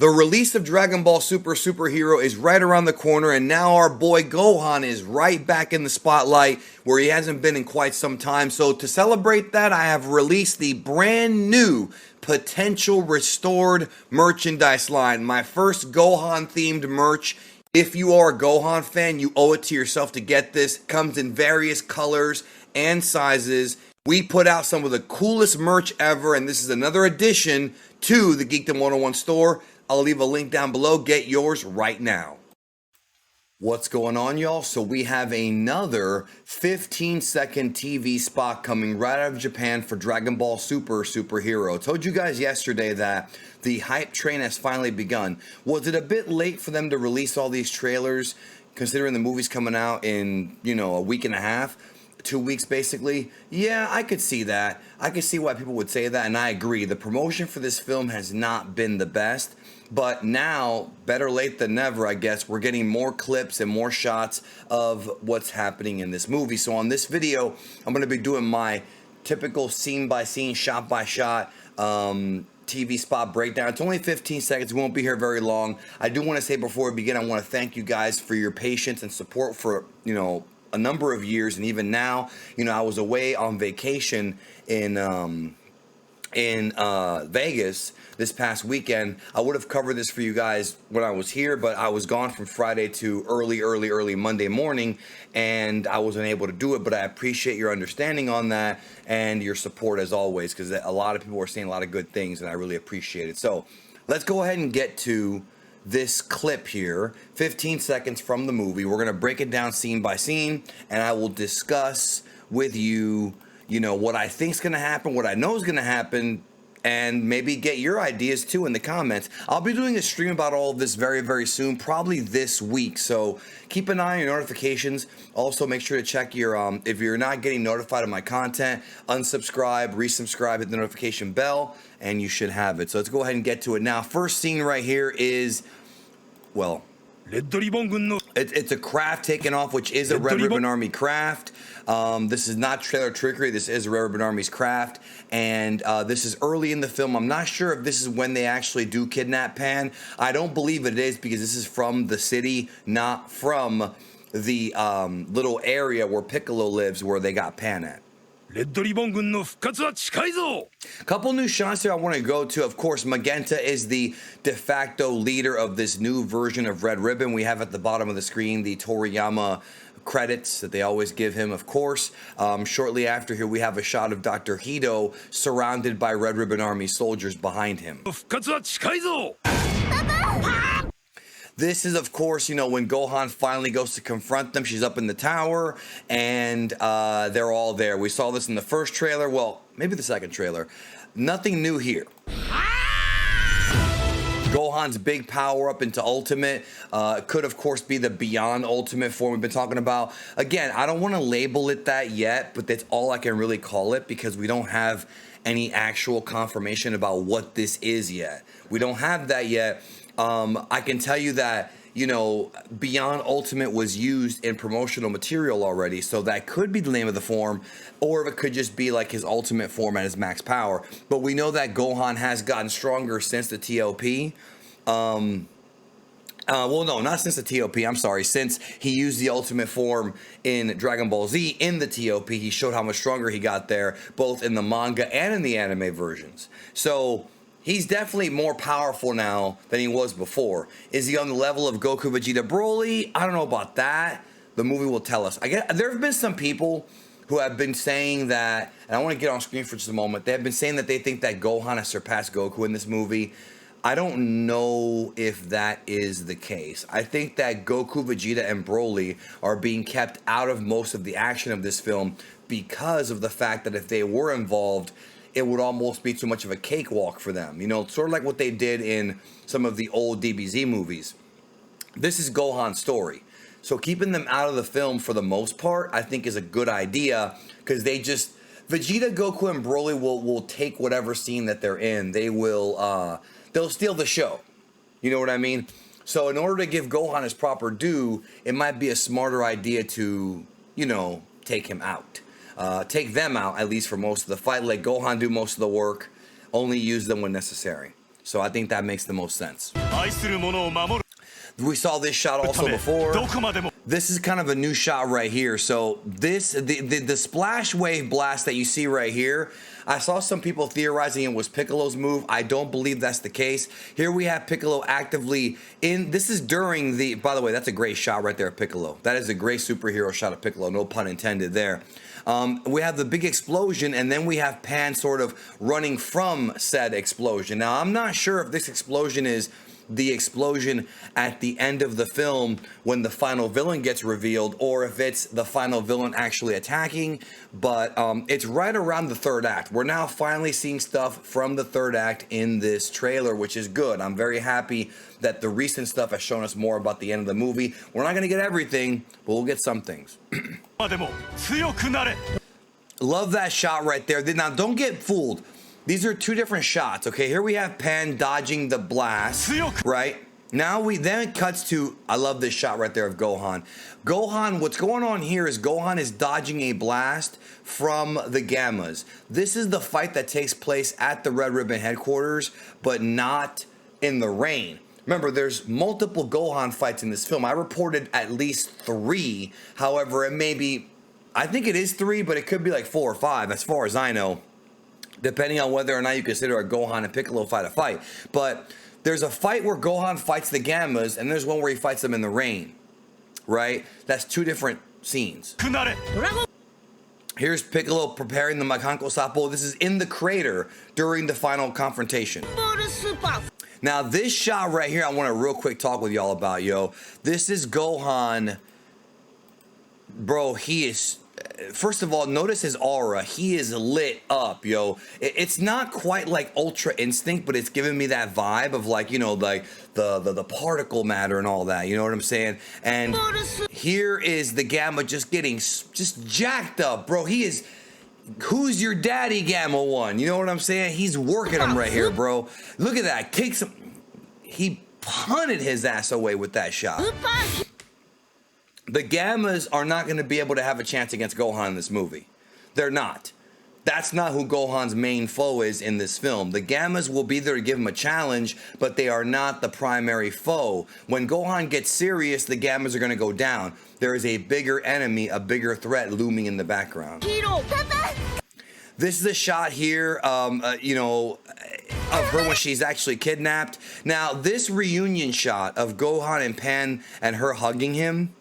The release of Dragon Ball Super Superhero is right around the corner, and now our boy Gohan is right back in the spotlight where he hasn't been in quite some time. So, to celebrate that, I have released the brand new potential restored merchandise line. My first Gohan themed merch. If you are a Gohan fan, you owe it to yourself to get this. It comes in various colors and sizes. We put out some of the coolest merch ever, and this is another addition to the Geekdom 101 store. I'll leave a link down below. Get yours right now. What's going on, y'all? So we have another 15-second TV spot coming right out of Japan for Dragon Ball Super Superhero. I told you guys yesterday that the hype train has finally begun. Was it a bit late for them to release all these trailers, considering the movie's coming out in, a week and a half? 2 weeks basically? Yeah, I could see that. I could see why people would say that, and I agree. The promotion for this film has not been the best, but now, better late than never, I guess, we're getting more clips and more shots of what's happening in this movie. So on this video, I'm going to be doing my typical scene-by-scene, shot-by-shot TV spot breakdown. It's only 15 seconds. We won't be here very long. I do want to say before we begin, I want to thank you guys for your patience and support for, a number of years, and even now, I was away on vacation in Vegas this past weekend. I would have covered this for you guys when I was here, but I was gone from Friday to early Monday morning, and I wasn't able to do it. But I appreciate your understanding on that and your support as always, because a lot of people were saying a lot of good things, and I really appreciate it. So let's go ahead and get to this clip here, 15 seconds from the movie. We're going to break it down scene by scene, and I will discuss with you, what I think is going to happen, what I know is going to happen, and maybe get your ideas too in the comments. I'll be doing a stream about all of this very, very soon, probably this week. So keep an eye on your notifications. Also, make sure to check your, if you're not getting notified of my content, unsubscribe, resubscribe, hit the notification bell, and you should have it. So let's go ahead and get to it now. First scene right here is, well, it's a craft taken off, which is a Red Ribbon Army craft. This is not trailer trickery. This is a Red Ribbon Army's craft, and this is early in the film. I'm not sure if this is when they actually do kidnap Pan. I don't believe it is, because this is from the city, not from the little area where Piccolo lives, where they got Pan at. Couple new shots here I want to go to. Of course, Magenta is the de facto leader of this new version of Red Ribbon. We have at the bottom of the screen the Toriyama credits that they always give him, of course. Shortly after here, we have a shot of Dr. Hito surrounded by Red Ribbon Army soldiers behind him. This is, of course, when Gohan finally goes to confront them. She's up in the tower, and they're all there. We saw this in the first trailer. Well, maybe the second trailer. Nothing new here. Gohan's big power up into Ultimate could, of course, be the Beyond Ultimate form we've been talking about. Again, I don't want to label it that yet, but that's all I can really call it, because we don't have any actual confirmation about what this is yet. We don't have that yet. I can tell you that, Beyond Ultimate was used in promotional material already, so that could be the name of the form, or it could just be like his ultimate form at his max power. But we know that Gohan has gotten stronger since the TOP. Well, no, not since the TOP, I'm sorry. Since he used the ultimate form in Dragon Ball Z in the TOP, he showed how much stronger he got there, both in the manga and in the anime versions. So he's definitely more powerful now than he was before. Is he on the level of Goku, Vegeta, Broly? I don't know about that. The movie will tell us. There have been some people who have been saying that, and I want to get on screen for just a moment. They have been saying that they think that Gohan has surpassed Goku in this movie. I don't know if that is the case. I think that Goku, Vegeta, and Broly are being kept out of most of the action of this film because of the fact that if they were involved, it would almost be too much of a cakewalk for them. Sort of like what they did in some of the old DBZ movies. This is Gohan's story. So keeping them out of the film for the most part, I think is a good idea, because Vegeta, Goku, and Broly will take whatever scene that they're in. They'll steal the show. You know what I mean? So in order to give Gohan his proper due, it might be a smarter idea to, take him out. Take them out, at least for most of the fight. Let Gohan do most of the work. Only use them when necessary. So I think that makes the most sense. We saw this shot also before. This is kind of a new shot right here. So the splash wave blast that you see right here, I saw some people theorizing it was Piccolo's move. I don't believe that's the case. Here we have Piccolo actively in. This is during the, by the way, that's a great shot right there of Piccolo. That is a great superhero shot of Piccolo, no pun intended there. We have the big explosion, and then we have Pan sort of running from said explosion. Now, I'm not sure if this explosion is the explosion at the end of the film when the final villain gets revealed, or if it's the final villain actually attacking, but it's right around the third act. We're now finally seeing stuff from the third act in this trailer, which is good. I'm very happy that the recent stuff has shown us more about the end of the movie. We're not going to get everything, but we'll get some things. Love that shot right there. Now, don't get fooled. These are two different shots, okay? Here we have Pan dodging the blast, right? Now then it cuts to, I love this shot right there of Gohan. Gohan, what's going on here is Gohan is dodging a blast from the Gammas. This is the fight that takes place at the Red Ribbon headquarters, but not in the rain. Remember, there's multiple Gohan fights in this film. I reported at least 3. However, it may be, I think it is 3, but it could be like 4 or 5 as far as I know, depending on whether or not you consider a Gohan and Piccolo fight a fight. But there's a fight where Gohan fights the Gammas, and there's one where he fights them in the rain, right? That's 2 different scenes. Here's Piccolo preparing the Makanko Sapo. This is in the crater during the final confrontation. Now, this shot right here, I want to real quick talk with y'all about, yo. This is Gohan. Bro, he is... First of all, notice his aura. He is lit up, yo. It's not quite like Ultra Instinct, but it's giving me that vibe of like, you know, like the particle matter and all that. You know what I'm saying? And here is the Gamma just getting just jacked up, bro. He is... Who's your daddy, Gamma 1? You know what I'm saying? He's working him right here, bro. Look at that. Kicks him. He punted his ass away with that shot. The Gammas are not going to be able to have a chance against Gohan in this movie. They're not. That's not who Gohan's main foe is in this film. The Gammas will be there to give him a challenge, but they are not the primary foe. When Gohan gets serious, the Gammas are going to go down. There is a bigger enemy, a bigger threat looming in the background. This is a shot here, you know, of her when she's actually kidnapped. Now, this reunion shot of Gohan and Pan and her hugging him,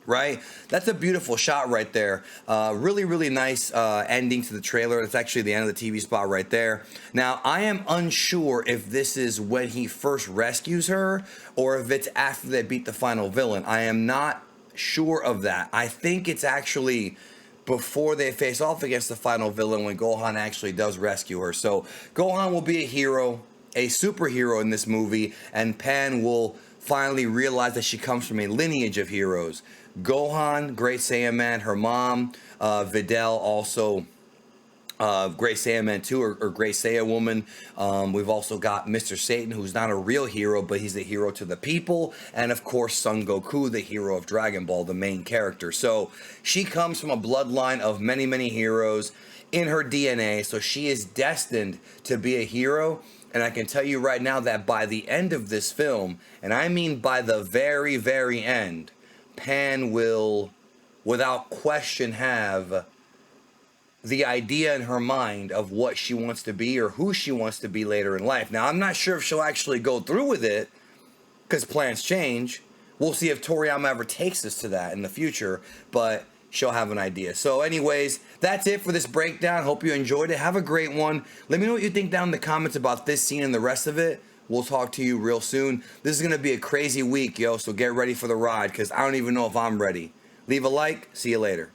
right? That's a beautiful shot right there. Really, really nice ending to the trailer. It's actually the end of the TV spot right there. Now, I am unsure if this is when he first rescues her or if it's after they beat the final villain. I am not sure of that. I think it's actually before they face off against the final villain when Gohan actually does rescue her. So Gohan will be a hero, a superhero in this movie, and Pan will finally realize that she comes from a lineage of heroes. Gohan, Great Saiyan Man, her mom, Videl, also Great Saiyan Man 2 or Great Saiyan Woman. We've also got Mr. Satan, who's not a real hero, but he's the hero to the people. And of course, Son Goku, the hero of Dragon Ball, the main character. So she comes from a bloodline of many, many heroes in her DNA. So she is destined to be a hero. And I can tell you right now that by the end of this film, and I mean by the very, very end, Pan will, without question, have the idea in her mind of what she wants to be or who she wants to be later in life. Now, I'm not sure if she'll actually go through with it because plans change. We'll see if Toriyama ever takes us to that in the future, but she'll have an idea. So anyways, that's it for this breakdown. Hope you enjoyed it. Have a great one. Let me know what you think down in the comments about this scene and the rest of it. We'll talk to you real soon. This is going to be a crazy week, yo, so get ready for the ride because I don't even know if I'm ready. Leave a like. See you later.